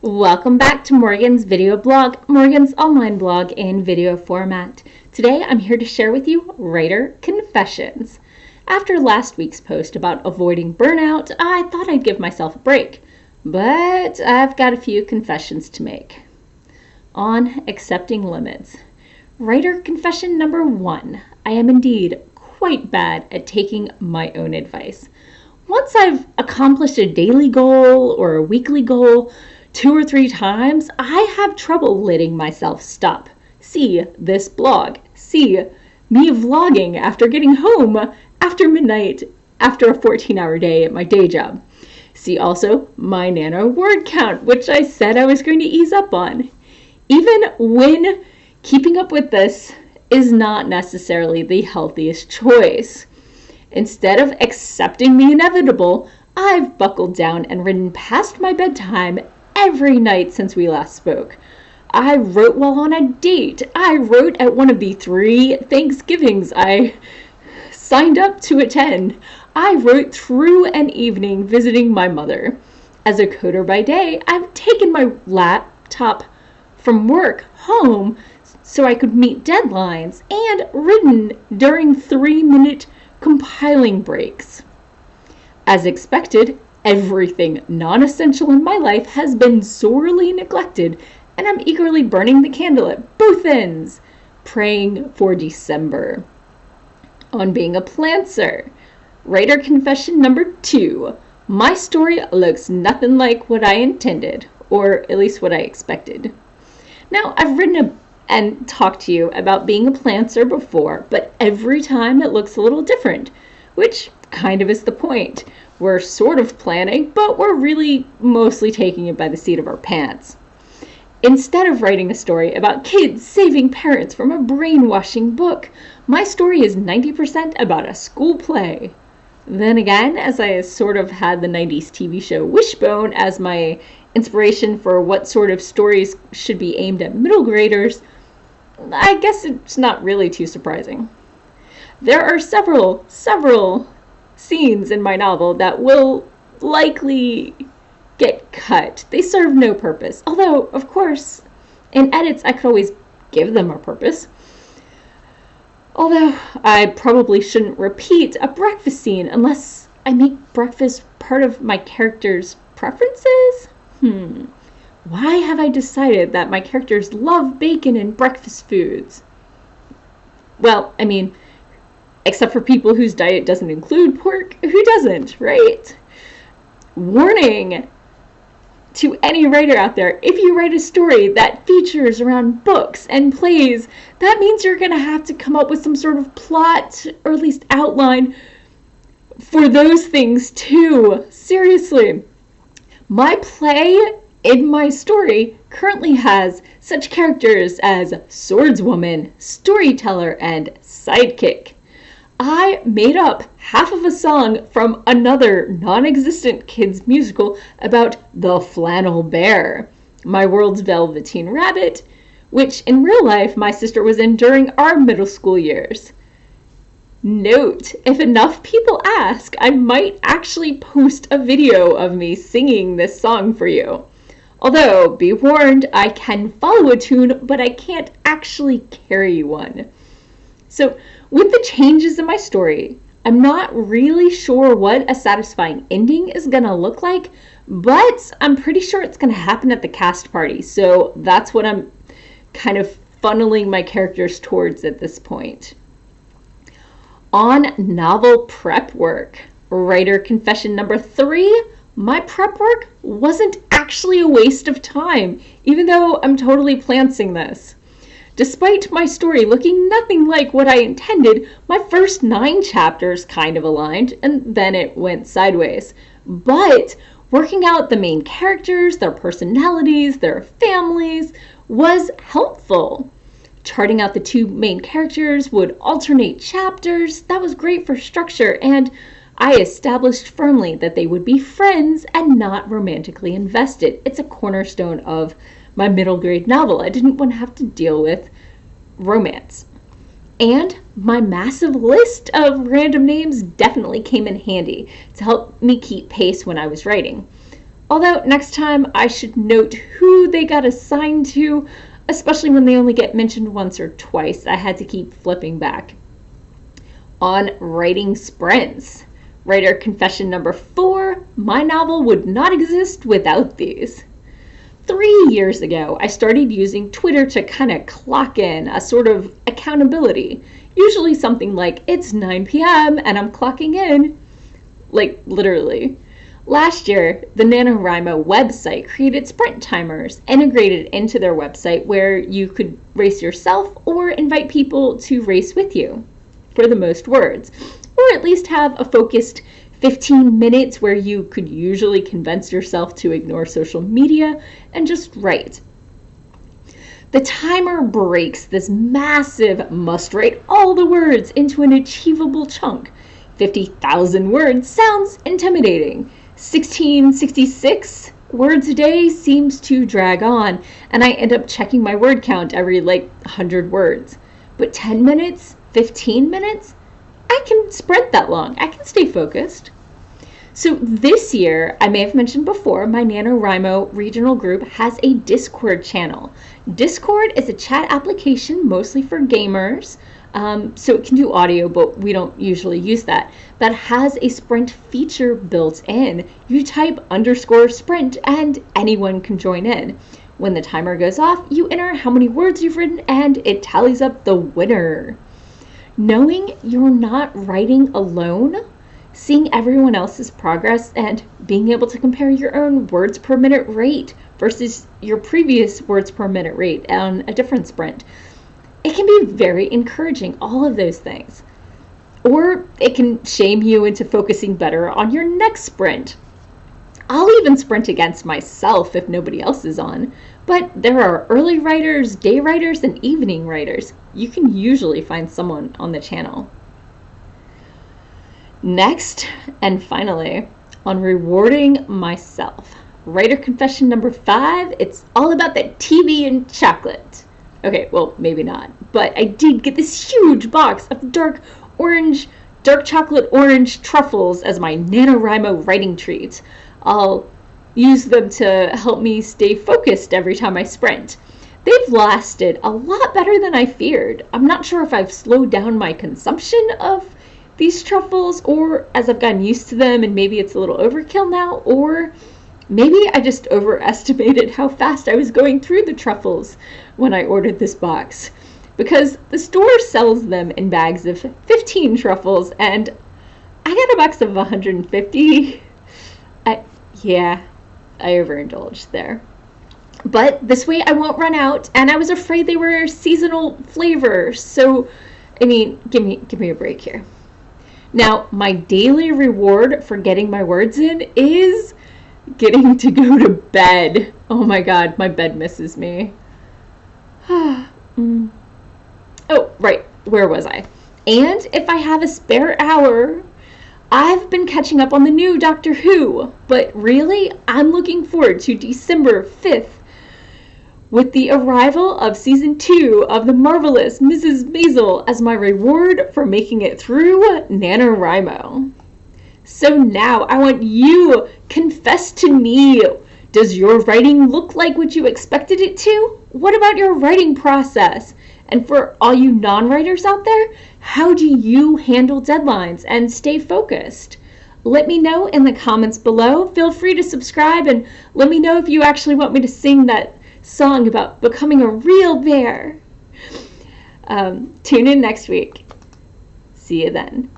Welcome back to Morgan's video blog, Morgan's online blog in video format. Today I'm here to share with you writer confessions. After last week's post about avoiding burnout, I thought I'd give myself a break, but I've got a few confessions to make. On accepting limits. Writer confession number 1. I am indeed quite bad at taking my own advice. Once I've accomplished a daily goal or a weekly goal 2 or 3 times, I have trouble letting myself stop. See this blog. See me vlogging after getting home after midnight after a 14-hour day at my day job. See also my nano word count, which I said I was going to ease up on. Even when keeping up with this is not necessarily the healthiest choice. Instead of accepting the inevitable, I've buckled down and written past my bedtime every night since we last spoke. I wrote while on a date. I wrote at one of the 3 Thanksgivings I signed up to attend. I wrote through an evening visiting my mother. As a coder by day, I've taken my laptop from work home so I could meet deadlines and written during 3-minute compiling breaks. As expected, everything non-essential in my life has been sorely neglected, and I'm eagerly burning the candle at both ends, praying for December. On being a plantser. Writer confession number 2. My story looks nothing like what I intended, or at least what I expected. Now, I've written and talked to you about being a plantser before, but every time it looks a little different, which kind of is the point. We're sort of planning, but we're really mostly taking it by the seat of our pants. Instead of writing a story about kids saving parents from a brainwashing book, my story is 90% about a school play. Then again, as I sort of had the 90s TV show Wishbone as my inspiration for what sort of stories should be aimed at middle graders, I guess it's not really too surprising. There are several scenes in my novel that will likely get cut. They serve no purpose, although, of course, in edits I could always give them a purpose. Although I probably shouldn't repeat a breakfast scene unless I make breakfast part of my character's preferences? Why have I decided that my characters love bacon and breakfast foods? Well, I mean, except for people whose diet doesn't include pork, who doesn't, right? Warning to any writer out there, if you write a story that features around books and plays, that means you're going to have to come up with some sort of plot, or at least outline, for those things too. Seriously. My play in my story currently has such characters as swordswoman, storyteller, and sidekick. I made up half of a song from another non-existent kids musical about the flannel bear, my world's velveteen rabbit, which in real life my sister was in during our middle school years. Note, if enough people ask, I might actually post a video of me singing this song for you. Although, be warned, I can follow a tune, but I can't actually carry one. So, with the changes in my story, I'm not really sure what a satisfying ending is going to look like, but I'm pretty sure it's going to happen at the cast party, so that's what I'm kind of funneling my characters towards at this point. On novel prep work. Writer confession number 3. My prep work wasn't actually a waste of time, even though I'm totally plantsing this. Despite my story looking nothing like what I intended, my first 9 chapters kind of aligned, and then it went sideways. But working out the main characters, their personalities, their families, was helpful. Charting out the 2 main characters would alternate chapters. That was great for structure, and I established firmly that they would be friends and not romantically invested. It's a cornerstone of my middle grade novel. I didn't want to have to deal with romance. And my massive list of random names definitely came in handy to help me keep pace when I was writing. Although next time I should note who they got assigned to, especially when they only get mentioned once or twice. I had to keep flipping back. On writing sprints. Writer confession number 4, my novel would not exist without these. 3 years ago, I started using Twitter to kind of clock in a sort of accountability. Usually something like, it's 9 p.m. and I'm clocking in. Like, literally. Last year, the NaNoWriMo website created sprint timers integrated into their website where you could race yourself or invite people to race with you for the most words, or at least have a focused 15 minutes where you could usually convince yourself to ignore social media and just write. The timer breaks this massive must write all the words into an achievable chunk. 50,000 words sounds intimidating. 1666 words a day seems to drag on, and I end up checking my word count every 100 words. But 10 minutes, 15 minutes, I can sprint that long. I can stay focused. So this year, I may have mentioned before, my NaNoWriMo regional group has a Discord channel. Discord is a chat application mostly for gamers, so it can do audio, but we don't usually use that. That has a sprint feature built in. You type _sprint and anyone can join in. When the timer goes off, you enter how many words you've written and it tallies up the winner. Knowing you're not writing alone, seeing everyone else's progress and being able to compare your own words per minute rate versus your previous words per minute rate on a different sprint, it can be very encouraging, all of those things. Or it can shame you into focusing better on your next sprint. I'll even sprint against myself if nobody else is on, but there are early writers, day writers, and evening writers. You can usually find someone on the channel. Next, and finally, on rewarding myself. Writer confession number 5, it's all about that TV and chocolate. Okay, well, maybe not, but I did get this huge box of dark chocolate orange truffles as my NaNoWriMo writing treat. I'll use them to help me stay focused every time I sprint. They've lasted a lot better than I feared. I'm not sure if I've slowed down my consumption of these truffles, or as I've gotten used to them and maybe it's a little overkill now, or maybe I just overestimated how fast I was going through the truffles when I ordered this box, because the store sells them in bags of 15 truffles and I got a box of 150. Yeah, I overindulged there. But this way I won't run out, and I was afraid they were seasonal flavors, so I mean, give me a break here. Now, my daily reward for getting my words in is getting to go to bed. Oh my god, my bed misses me. Oh, right, where was I? And if I have a spare hour, I've been catching up on the new Doctor Who, but really, I'm looking forward to December 5th with the arrival of Season 2 of The Marvelous Mrs. Maisel as my reward for making it through NaNoWriMo. So now I want you, confess to me. Does your writing look like what you expected it to? What about your writing process? And for all you non-writers out there, how do you handle deadlines and stay focused? Let me know in the comments below. Feel free to subscribe and let me know if you actually want me to sing that song about becoming a real bear. Tune in next week. See you then.